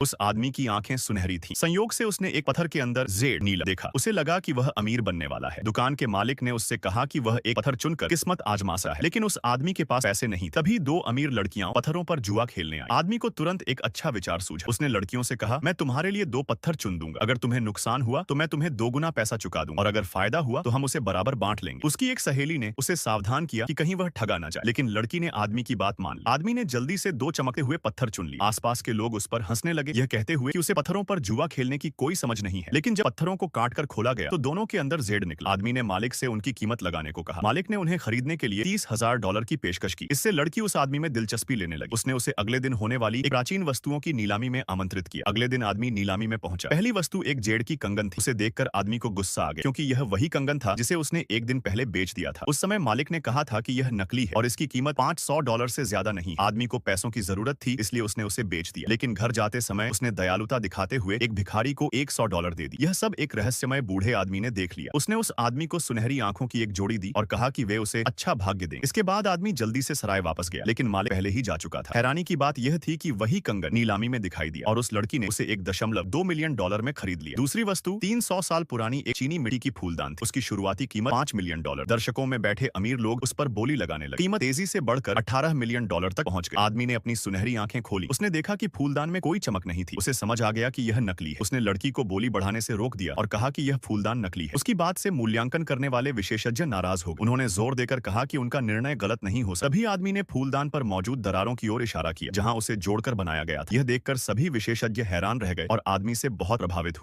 उस आदमी की आंखें सुनहरी थीं। संयोग से उसने एक पत्थर के अंदर जेड नीला देखा। उसे लगा कि वह अमीर बनने वाला है। दुकान के मालिक ने उससे कहा कि वह एक पत्थर चुनकर किस्मत आजमा सकता है, लेकिन उस आदमी के पास पैसे नहीं। तभी दो अमीर लड़कियां पत्थरों पर जुआ खेलने आई। आदमी को तुरंत एक अच्छा विचार सूझा। उसने लड़कियों से कहा, मैं तुम्हारे लिए दो पत्थर चुन दूंगा। अगर तुम्हें नुकसान हुआ तो मैं तुम्हें दोगुना पैसा चुका दूंगा, और अगर फायदा हुआ तो हम उसे बराबर बांट लेंगे। उसकी एक सहेली ने उसे सावधान किया कि कहीं वह ठगा न जाए, लेकिन लड़की ने आदमी की बात मान ली। आदमी ने जल्दी से दो चमकते हुए पत्थर चुन लिए। आसपास के लोग उस पर हंसने लगे, यह कहते हुए कि उसे पत्थरों पर जुआ खेलने की कोई समझ नहीं है। लेकिन जब पत्थरों को काट कर खोला गया तो दोनों के अंदर जेड निकला। आदमी ने मालिक से उनकी कीमत लगाने को कहा। मालिक ने उन्हें खरीदने के लिए $30,000 की पेशकश की। इससे लड़की उस आदमी में दिलचस्पी लेने लगी। उसने उसे अगले दिन होने वाली एक प्राचीन वस्तुओं की नीलामी में आमंत्रित किया। अगले दिन आदमी नीलामी में पहुंचा। पहली वस्तु एक जेड की कंगन थी। उसे देखकर आदमी को गुस्सा आ गया, क्योंकि यह वही कंगन था जिसे उसने एक दिन पहले बेच दिया था। उस समय मालिक ने कहा था कि यह नकली है और इसकी कीमत $500 से ज्यादा नहीं। आदमी को पैसों की जरूरत थी, इसलिए उसने उसे बेच दिया। लेकिन घर जाते समय उसने दयालुता दिखाते हुए एक भिखारी को $100 दे दी। यह सब एक रहस्यमय बूढ़े आदमी ने देख लिया। उसने उस आदमी को सुनहरी आंखों की एक जोड़ी दी और कहा कि वे उसे अच्छा भाग्य दें। इसके बाद आदमी जल्दी से सराय वापस गया, लेकिन मालिक पहले ही जा चुका था। हैरानी की बात यह थी कि वही कंगन नीलामी में दिखाई दिया और उस लड़की ने उसे $1.2 मिलियन में खरीद लिया। दूसरी वस्तु 300 साल पुरानी एक चीनी मिट्टी की फूलदान थी। उसकी शुरुआती कीमत $5 मिलियन। दर्शकों में बैठे अमीर लोग उस पर बोली लगाने लगे। कीमत तेजी से बढ़कर $18 मिलियन तक पहुंच गई। आदमी ने अपनी सुनहरी आंखें खोली। उसने देखा कि फूलदान में कोई चमक नहीं थी। उसे समझ आ गया कि यह नकली है। उसने लड़की को बोली बढ़ाने से रोक दिया और कहा कि यह फूलदान नकली है। उसकी बात से मूल्यांकन करने वाले विशेषज्ञ नाराज हो गए। उन्होंने जोर देकर कहा कि उनका निर्णय गलत नहीं हो सकता। तभी आदमी ने फूलदान पर मौजूद दरारों की ओर इशारा किया, जहां उसे जोड़कर बनाया गया था। यह देखकर सभी विशेषज्ञ हैरान रह गए और आदमी से बहुत प्रभावित हुए।